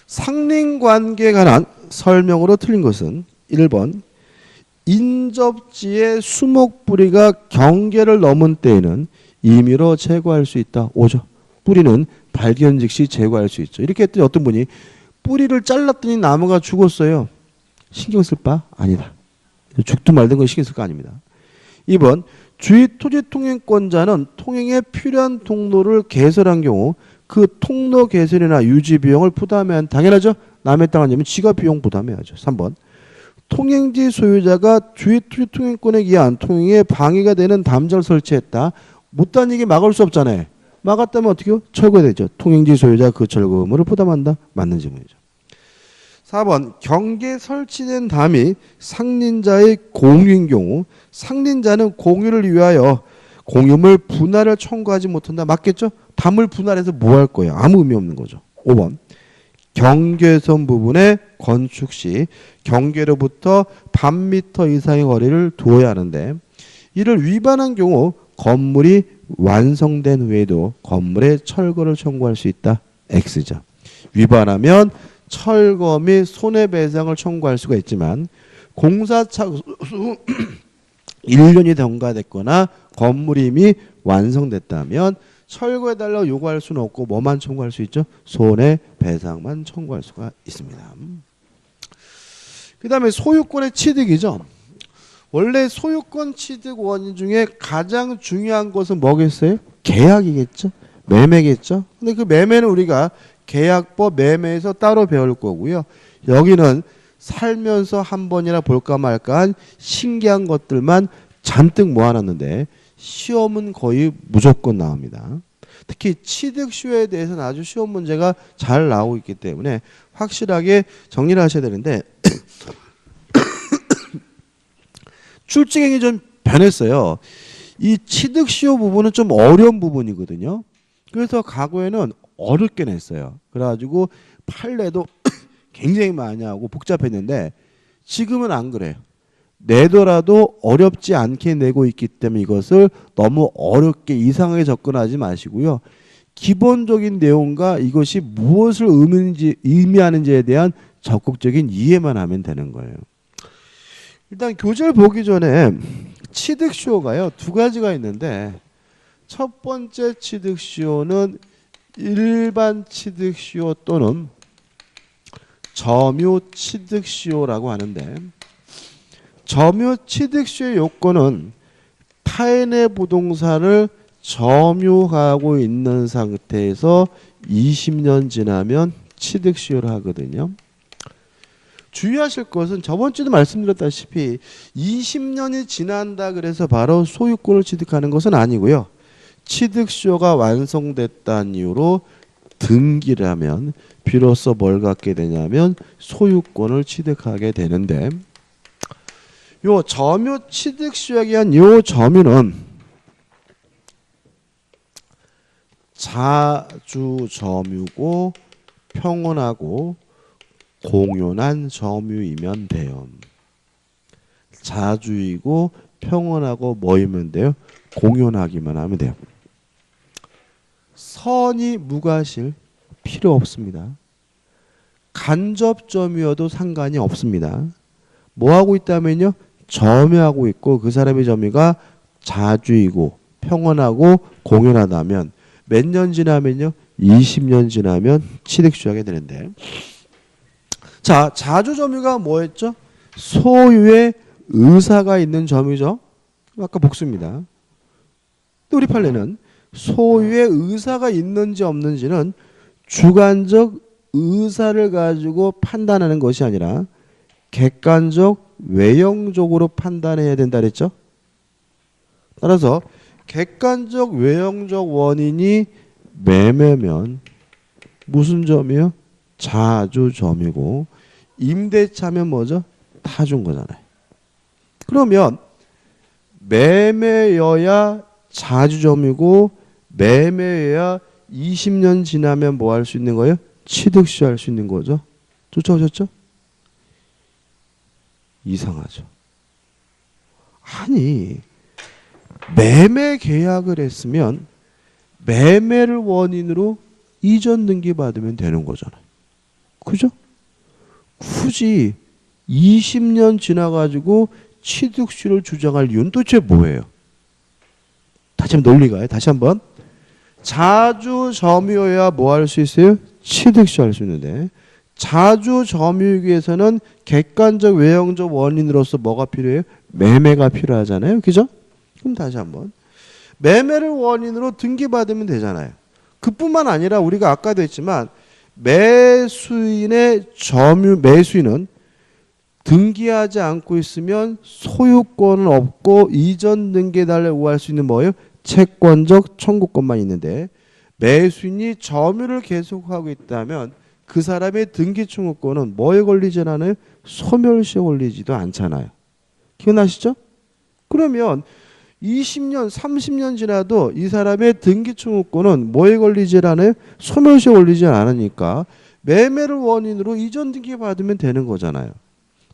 상린관계에 관한 설명으로 틀린 것은 1번 인접지의 수목뿌리가 경계를 넘은 때에는 임의로 제거할 수 있다. 5죠. 뿌리는 발견 즉시 제거할 수 있죠. 이렇게 했더니 어떤 분이 뿌리를 잘랐더니 나무가 죽었어요. 신경 쓸 바 아니다. 죽든 말든 건 신경 쓸 거 아닙니다. 2번 주의 토지 통행권자는 통행에 필요한 통로를 개설한 경우 그 통로 개설이나 유지 비용을 부담해야 한다. 당연하죠. 남의 땅을 내면 지가 비용 부담해야죠. 3번 통행지 소유자가 주의 토지 통행권에 의한 통행에 방해가 되는 담장을 설치했다. 못 다니게 막을 수 없잖아요. 막았다면 어떻게 해요? 철거되죠. 통행지 소유자 그 철거 의무를 부담한다. 맞는 질문이죠. 4번 경계에 설치된 담이 상린자의 공유인 경우 상린자는 공유를 위하여 공유물 분할을 청구하지 못한다. 맞겠죠? 담을 분할해서 뭐 할 거예요? 아무 의미 없는 거죠. 5번 경계선 부분에 건축 시 경계로부터 반미터 이상의 거리를 두어야 하는데 이를 위반한 경우 건물이 완성된 후에도 건물의 철거를 청구할 수 있다. X죠. 위반하면 철거 및 손해배상을 청구할 수가 있지만 공사 착수 1년이 경과됐거나 건물이 이미 완성됐다면 철거해달라고 요구할 수는 없고 뭐만 청구할 수 있죠? 손해배상만 청구할 수가 있습니다. 그 다음에 소유권의 취득이죠. 원래 소유권 취득 원인 중에 가장 중요한 것은 뭐겠어요? 계약이겠죠? 매매겠죠? 근데 그 매매는 우리가 계약법 매매에서 따로 배울 거고요. 여기는 살면서 한 번이나 볼까 말까 한 신기한 것들만 잔뜩 모아놨는데 시험은 거의 무조건 나옵니다. 특히 취득시효에 대해서는 아주 시험 문제가 잘 나오고 있기 때문에 확실하게 정리를 하셔야 되는데 출증행이 좀 변했어요. 이 취득시효 부분은 좀 어려운 부분이거든요. 그래서 과거에는 어렵게 냈어요. 그래가지고 판례도 굉장히 많이 하고 복잡했는데 지금은 안 그래요. 내더라도 어렵지 않게 내고 있기 때문에 이것을 너무 어렵게 이상하게 접근하지 마시고요. 기본적인 내용과 이것이 무엇을 의미하는지에 대한 적극적인 이해만 하면 되는 거예요. 일단 교재를 보기 전에 취득시효가요. 두 가지가 있는데 첫 번째 취득시효는 일반 취득시효 또는 점유 취득시효라고 하는데 점유 취득시효의 요건은 타인의 부동산을 점유하고 있는 상태에서 20년 지나면 취득시효를 하거든요. 주의하실 것은 저번 주도 말씀드렸다시피 20년이 지난다 그래서 바로 소유권을 취득하는 것은 아니고요. 취득시효가 완성됐다는 이유로 등기를 하면 비로소 뭘 갖게 되냐면 소유권을 취득하게 되는데 요 점유 취득시효에 의한 요 점유는 자주점유고 평온하고 공연한 점유이면 돼요. 자주이고 평온하고 뭐이면 돼요? 공연하기만 하면 돼요. 선이 무과실 필요 없습니다. 간접 점유여도 상관이 없습니다. 뭐 하고 있다면요? 점유하고 있고 그 사람의 점유가 자주이고 평온하고 공연하다면 몇 년 지나면요? 20년 지나면 취득시효하게 되는데 자, 자주점유가 뭐였죠? 소유의 의사가 있는 점유죠. 아까 복수입니다. 근데 우리 판례는 소유의 의사가 있는지 없는지는 주관적 의사를 가지고 판단하는 것이 아니라 객관적 외형적으로 판단해야 된다 그랬죠. 따라서 객관적 외형적 원인이 매매면 무슨 점이요? 자주점이고 임대차면 뭐죠? 타준 거잖아요. 그러면 매매여야 자주점이고 매매여야 20년 지나면 뭐 할 수 있는 거예요? 취득시 할 수 있는 거죠. 쫓아오셨죠? 이상하죠. 아니 매매 계약을 했으면 매매를 원인으로 이전 등기 받으면 되는 거잖아요. 그죠? 굳이 20년 지나가지고 취득시를 주장할 이유는 도대체 뭐예요? 다시 한번 논리가요. 다시 한번. 자주 점유여야 뭐 할 수 있어요? 취득시 할 수 있는데 자주 점유이기 위해서는 객관적 외형적 원인으로서 뭐가 필요해요? 매매가 필요하잖아요. 그죠? 그럼 다시 한번. 매매를 원인으로 등기받으면 되잖아요. 그뿐만 아니라 우리가 아까도 했지만 매수인의 매수인은 등기하지 않고 있으면 소유권은 없고 이전 등기해달라고 요구할 수 있는 뭐예요? 채권적 청구권만 있는데 매수인이 점유를 계속하고 있다면 그 사람의 등기 청구권은 뭐에 걸리지 않아요? 소멸시에 걸리지도 않잖아요. 기억나시죠? 그러면 20년, 30년 지나도 이 사람의 등기 청구권은 뭐에 걸리지 않아요? 소멸시에 걸리지 않으니까 매매를 원인으로 이전 등기 받으면 되는 거잖아요.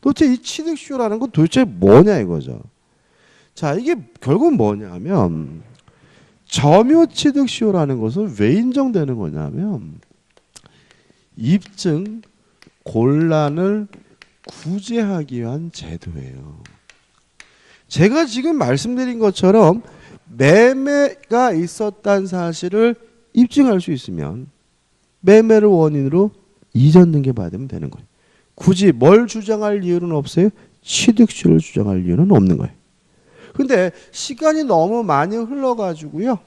도대체 이 취득시효라는 건 도대체 뭐냐 이거죠. 자, 이게 결국 뭐냐면 점유 취득시효라는 것은 왜 인정되는 거냐면 입증 곤란을 구제하기 위한 제도예요. 제가 지금 말씀드린 것처럼 매매가 있었다는 사실을 입증할 수 있으면 매매를 원인으로 이전 등기 받으면 되는 거예요. 굳이 뭘 주장할 이유는 없어요? 취득시효를 주장할 이유는 없는 거예요. 근데 시간이 너무 많이 흘러가지고요.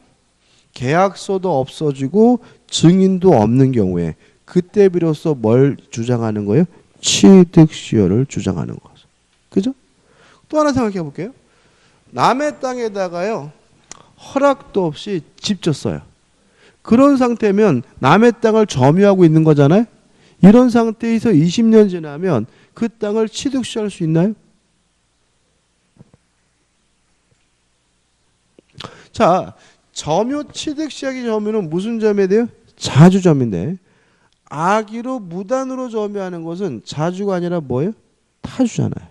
계약서도 없어지고 증인도 없는 경우에 그때 비로소 뭘 주장하는 거예요? 취득시효를 주장하는 거죠. 그죠? 또 하나 생각해 볼게요. 남의 땅에다가요. 허락도 없이 집 졌어요. 그런 상태면 남의 땅을 점유하고 있는 거잖아요. 이런 상태에서 20년 지나면 그 땅을 취득시할 수 있나요? 자, 점유 취득시하기 점유는 무슨 점에 대해요? 자주점인데 악의로 무단으로 점유하는 것은 자주가 아니라 뭐예요? 타주잖아요.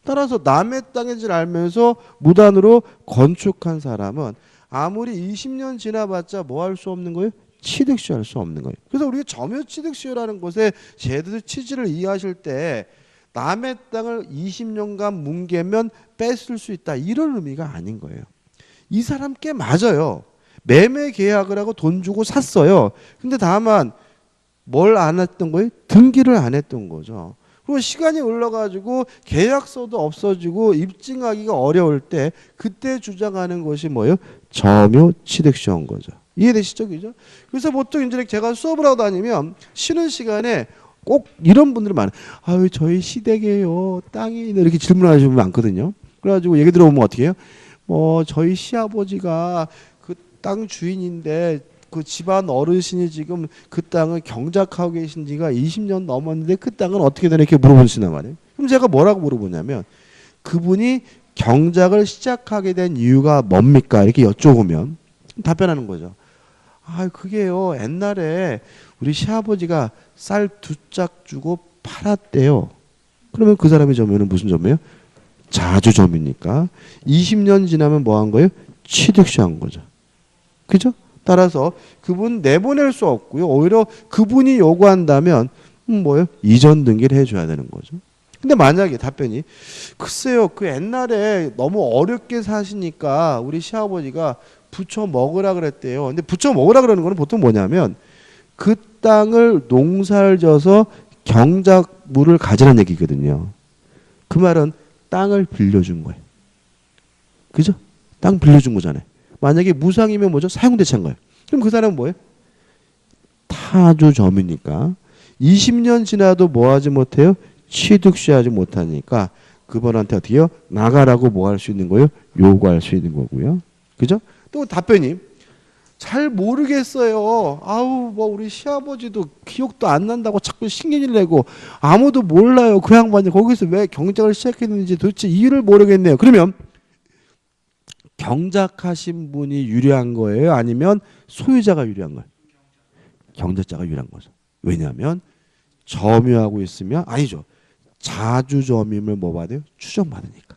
따라서 남의 땅인 줄 알면서 무단으로 건축한 사람은 아무리 20년 지나봤자 뭐 할 수 없는 거예요? 취득시할 수 없는 거예요. 그래서 우리가 점유 취득시효라는 것의 제도 취지를 이해하실 때 남의 땅을 20년간 뭉개면 뺏을 수 있다 이런 의미가 아닌 거예요. 이 사람 꽤 맞아요. 매매 계약을 하고 돈 주고 샀어요. 근데 다만 뭘 안 했던 거예요? 등기를 안 했던 거죠. 그리고 시간이 흘러가지고 계약서도 없어지고 입증하기가 어려울 때 그때 주장하는 것이 뭐예요? 점유 취득시효인 거죠. 이해되시죠? 그죠? 그래서 보통 이제 제가 수업을 하고 다니면 쉬는 시간에 꼭 이런 분들이 많아요. 아유, 저희 시댁에요. 땅이 이렇게 질문하시는 분 많거든요. 그래가지고 얘기 들어보면 어떻게 해요? 저희 시아버지가 그 땅 주인인데 그 집안 어르신이 지금 그 땅을 경작하고 계신 지가 20년 넘었는데 그 땅은 어떻게 되나 이렇게 물어보시단 말이에요. 그럼 제가 뭐라고 물어보냐면 그분이 경작을 시작하게 된 이유가 뭡니까? 이렇게 여쭤보면 답변하는 거죠. 아, 그게요. 옛날에 우리 시아버지가 쌀 2짝 주고 팔았대요. 그러면 그 사람의 점유는 무슨 점이에요? 자주점이니까 20년 지나면 뭐 한 거예요? 취득시한 거죠. 그죠? 따라서 그분 내보낼 수 없고요. 오히려 그분이 요구한다면 뭐예요? 이전 등기를 해줘야 되는 거죠. 근데 만약에 답변이 글쎄요. 그 옛날에 너무 어렵게 사시니까 우리 시아버지가 부쳐 먹으라 그랬대요. 근데 부쳐 먹으라 그러는 거는 보통 뭐냐면 그 땅을 농사를 져서 경작물을 가지라는 얘기거든요. 그 말은 땅을 빌려준 거예요. 그죠? 땅 빌려준 거잖아요. 만약에 무상이면 뭐죠? 사용대차인 거예요. 그럼 그 사람은 뭐예요? 타주점이니까 20년 지나도 뭐 하지 못해요? 취득시하지 못하니까 그분한테 어떻게 해요? 나가라고 뭐 할 수 있는 거예요? 요구할 수 있는 거고요. 그죠? 또 답변이 잘 모르겠어요. 아우 뭐 우리 시아버지도 기억도 안 난다고 자꾸 신경질 내고 아무도 몰라요. 그 양반이 거기서 왜 경작을 시작했는지 도대체 이유를 모르겠네요. 그러면 경작하신 분이 유리한 거예요? 아니면 소유자가 유리한 거예요? 경작자가 유리한 거죠. 왜냐하면 점유하고 있으면 아니죠. 자주점임을 뭐 받아요? 추정받으니까.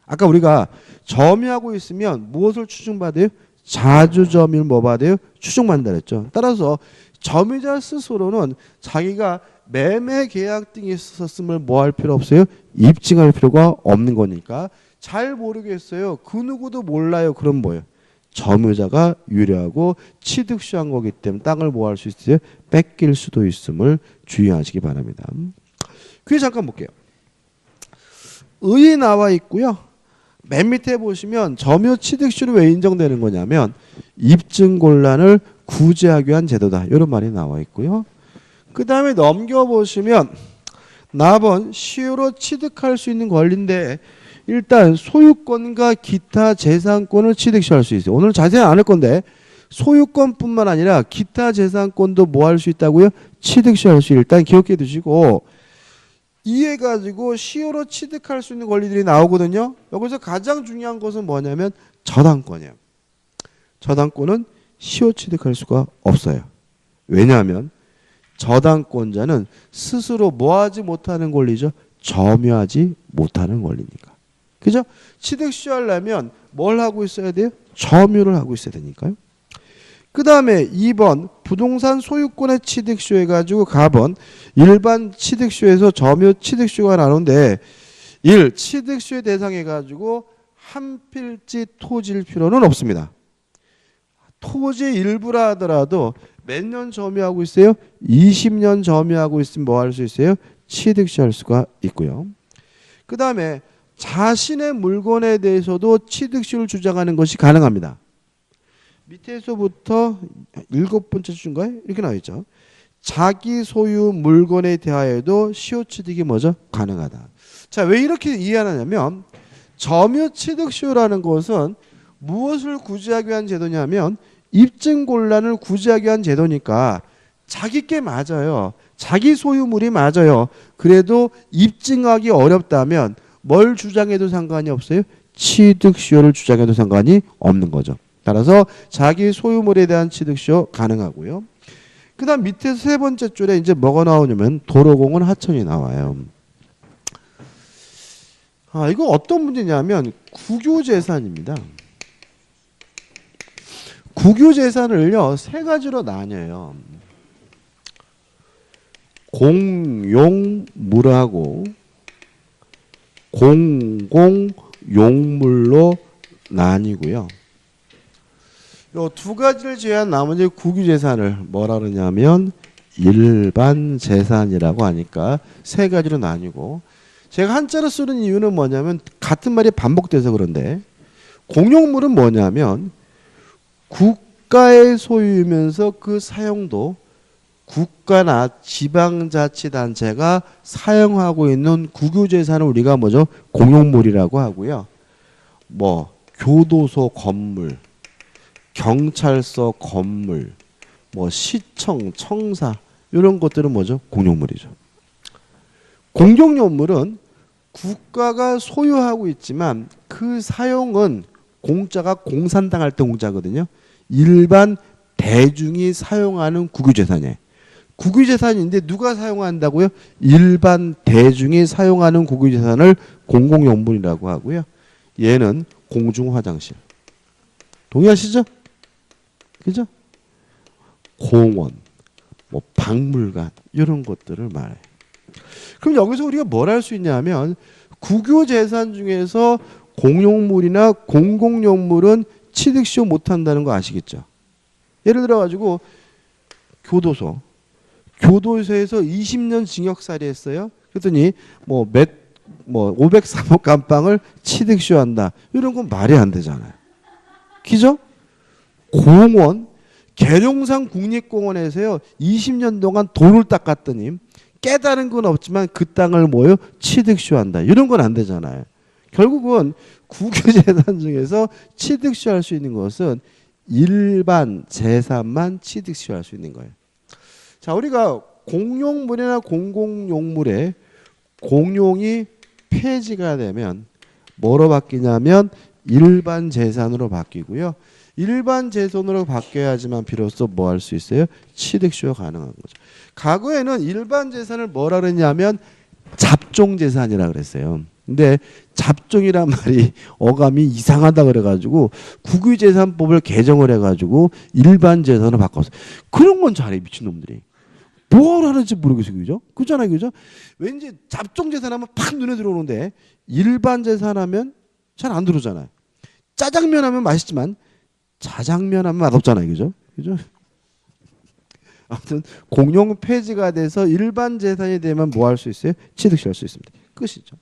아까 우리가 점유하고 있으면 무엇을 추정받아요? 자주점임을 뭐 받아요? 추정받는다 그랬죠. 따라서 점유자 스스로는 자기가 매매 계약 등이 있었음을 뭐 할 필요 없어요? 입증할 필요가 없는 거니까 잘 모르겠어요. 그 누구도 몰라요. 그럼 뭐예요? 점유자가 유리하고 취득시한 거기 때문에 땅을 뭐 할 수 있어요? 뺏길 수도 있음을 주의하시기 바랍니다. 그게 잠깐 볼게요. 의이 나와 있고요. 맨 밑에 보시면 점유 취득시로 왜 인정되는 거냐면 입증 곤란을 구제하기 위한 제도다. 이런 말이 나와 있고요. 그 다음에 넘겨보시면 납은 시효로 취득할 수 있는 권리인데 일단 소유권과 기타 재산권을 취득시할 수 있어요. 오늘 자세히 안 할 건데 소유권뿐만 아니라 기타 재산권도 뭐 할 수 있다고요? 취득시할 수 일단 기억해 두시고 이해 가지고 시효로 취득할 수 있는 권리들이 나오거든요. 여기서 가장 중요한 것은 뭐냐면 저당권이에요. 저당권은 시효 취득할 수가 없어요. 왜냐하면 저당권자는 스스로 뭐하지 못하는 권리죠? 점유하지 못하는 권리니까. 그죠? 취득 시효하려면 뭘 하고 있어야 돼요? 점유를 하고 있어야 되니까요. 그 다음에 2번 부동산 소유권의 취득시효 해가지고 가번 일반 취득시효에서 점유 취득시효가 나오는데 1. 취득시효 대상 해가지고 한 필지 토지일 필요는 없습니다. 토지 일부라 하더라도 몇 년 점유하고 있어요? 20년 점유하고 있으면 뭐 할 수 있어요? 취득시할 수가 있고요. 그 다음에 자신의 물건에 대해서도 취득시를 주장하는 것이 가능합니다. 밑에서부터 7번째 줄인가요? 이렇게 나와 있죠. 자기 소유 물건에 대하여도 시효 취득이 뭐죠? 가능하다. 자, 왜 이렇게 이해하냐면 점유 취득 시효라는 것은 무엇을 구제하기 위한 제도냐면 입증 곤란을 구제하기 위한 제도니까 자기 게 맞아요. 자기 소유물이 맞아요. 그래도 입증하기 어렵다면 뭘 주장해도 상관이 없어요? 취득 시효를 주장해도 상관이 없는 거죠. 따라서 자기 소유물에 대한 취득시효 가능하고요. 그 다음 밑에서 세 번째 줄에 이제 뭐가 나오냐면 도로공원 하천이 나와요. 이거 어떤 문제냐면 국유재산입니다. 국유재산을요 세 가지로 나뉘어요. 공용물하고 공공용물로 나뉘고요. 요 두 가지를 제외한 나머지 국유재산을 뭐라 그러냐면 일반 재산이라고 하니까 세 가지로 나뉘고 제가 한자로 쓰는 이유는 뭐냐면 같은 말이 반복돼서 그런데 공용물은 뭐냐면 국가의 소유이면서 그 사용도 국가나 지방자치단체가 사용하고 있는 국유재산을 우리가 뭐죠? 공용물이라고 하고요. 뭐 교도소 건물, 경찰서 건물, 뭐 시청, 청사 이런 것들은 뭐죠? 공용물이죠. 공공용물은 국가가 소유하고 있지만 그 사용은 공짜가 공산당할 때 공짜거든요. 일반 대중이 사용하는 국유재산이에요. 국유재산인데 누가 사용한다고요? 일반 대중이 사용하는 국유재산을 공공용물이라고 하고요. 얘는 공중화장실. 동의하시죠? 그죠? 공원, 뭐 박물관 이런 것들을 말해요. 그럼 여기서 우리가 뭘 할 수 있냐면 국유재산 중에서 공용물이나 공공용물은 취득시효 못한다는 거 아시겠죠? 예를 들어 가지고 교도소에서 20년 징역살이 했어요. 그랬더니 뭐 503억 감방을 취득시효한다. 이런 건 말이 안 되잖아요. 그죠? 공원, 계룡산 국립공원에서요 20년 동안 돈을 닦았더니 깨달은 건 없지만 그 땅을 뭐요? 취득시효한다. 이런 건 안 되잖아요. 결국은 국유재산 중에서 취득시효할 수 있는 것은 일반 재산만 취득 시효할 수 있는 거예요. 자, 우리가 공용물이나 공공용물에 공용이 폐지가 되면 뭐로 바뀌냐면 일반 재산으로 바뀌고요. 일반 재산으로 바뀌어야지만 비로소 뭐 할 수 있어요? 취득 시효가 가능한 거죠. 과거에는 일반 재산을 뭐라 그랬냐면 잡종 재산이라 그랬어요. 근데 잡종이란 말이 어감이 이상하다 그래가지고 국유재산법을 개정을 해가지고 일반 재산으로 바꿨어요. 그런 건 잘해 미친놈들이. 뭘 하는지 모르겠어요. 그죠? 그잖아요. 그죠? 왠지 잡종 재산하면 팍 눈에 들어오는데 일반 재산하면 잘 안 들어오잖아요. 짜장면 하면 맛있지만 자장면 하면 맛없잖아요. 그죠? 그죠? 아무튼 공용 폐지가 돼서 일반 재산이 되면 뭐 할 수 있어요? 취득시할 수 있습니다. 끝이죠.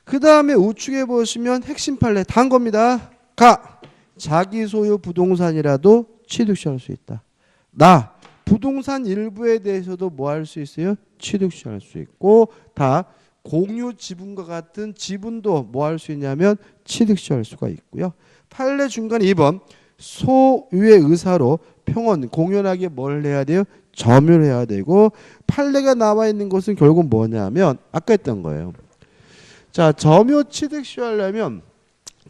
그 다음에 우측에 보시면 핵심 판례 단 겁니다. 가. 자기 소유 부동산이라도 취득시할 수 있다. 나. 부동산 일부에 대해서도 뭐 할 수 있어요? 취득시할 수 있고 다 공유 지분과 같은 지분도 뭐 할 수 있냐면 취득시할 수가 있고요. 판례 중간 2번 소유의 의사로 평온 공연하게 뭘 해야 돼요? 점유를 해야 되고 판례가 나와 있는 것은 결국 뭐냐면 아까 했던 거예요. 자, 점유 취득 시효하려면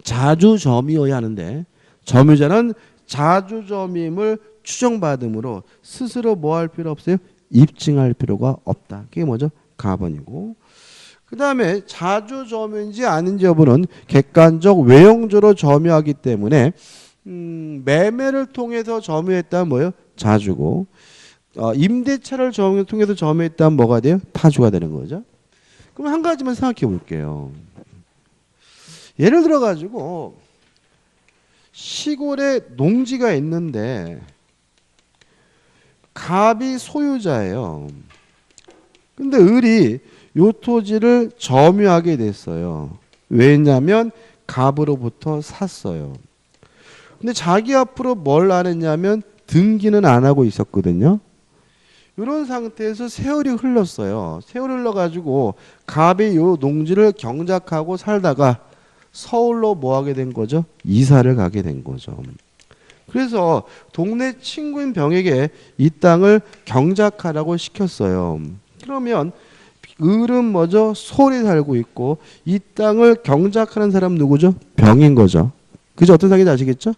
자주점유여야 하는데 점유자는 자주점임을 추정받음으로 스스로 뭐 할 필요 없어요? 입증할 필요가 없다. 그게 뭐죠? 가번이고 그 다음에 자주점유인지 아닌지 여부는 객관적 외형적으로 점유하기 때문에 매매를 통해서 점유했다면 뭐예요? 자주고 임대차를 통해서 점유했다면 뭐가 돼요? 타주가 되는 거죠. 그럼 한 가지만 생각해 볼게요. 예를 들어 가지고 시골에 농지가 있는데 갑이 소유자예요. 근데 을이 요 토지를 점유하게 됐어요. 왜냐하면 갑으로부터 샀어요. 근데 자기 앞으로 뭘 안 했냐면 등기는 안 하고 있었거든요. 이런 상태에서 세월이 흘렀어요. 세월이 흘러가지고 갑이 요 농지를 경작하고 살다가 서울로 뭐 하게 된 거죠? 이사를 가게 된 거죠. 그래서 동네 친구인 병에게 이 땅을 경작하라고 시켰어요. 그러면 을은 뭐죠? 서울에 살고 있고 이 땅을 경작하는 사람 누구죠? 병인 거죠. 그죠? 어떤 상황인지 아시겠죠?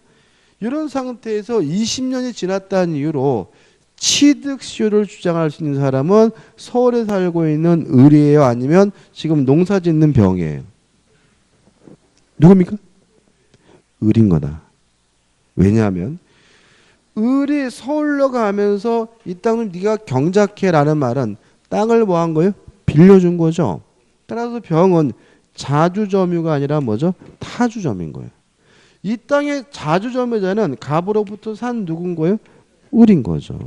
이런 상태에서 20년이 지났다는 이유로 취득시효를 주장할 수 있는 사람은 서울에 살고 있는 을이에요? 아니면 지금 농사 짓는 병이에요? 누굽니까? 을인 거다. 왜냐하면 을이 서울로 가면서 이 땅을 네가 경작해라는 말은 땅을 뭐 한 거예요? 빌려준 거죠. 따라서 병은 자주점유가 아니라 뭐죠? 타주점인 거예요. 이 땅의 자주점유자는 갑으로부터 산 누군 거예요? 을인 거죠.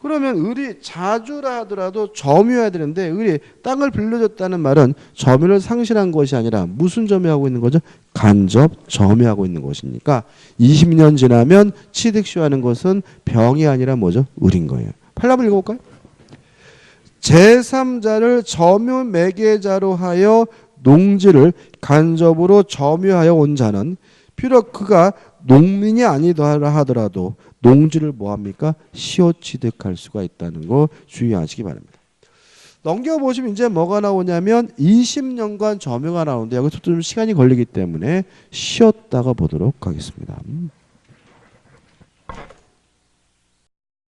그러면 을이 자주라 하더라도 점유해야 되는데 을이 땅을 빌려줬다는 말은 점유를 상실한 것이 아니라 무슨 점유하고 있는 거죠? 간접 점유하고 있는 것이니까 20년 지나면 취득시효하는 것은 병이 아니라 뭐죠? 을인 거예요. 8번 읽어볼까요? 제3자를 점유 매개자로 하여 농지를 간접으로 점유하여 온 자는 비록 그가 농민이 아니더라 하더라도 농지를 뭐합니까? 시효 취득할 수가 있다는 거 주의하시기 바랍니다. 넘겨보시면 이제 뭐가 나오냐면 20년간 점유가 나오는데 여기서 좀 시간이 걸리기 때문에 쉬었다가 보도록 하겠습니다.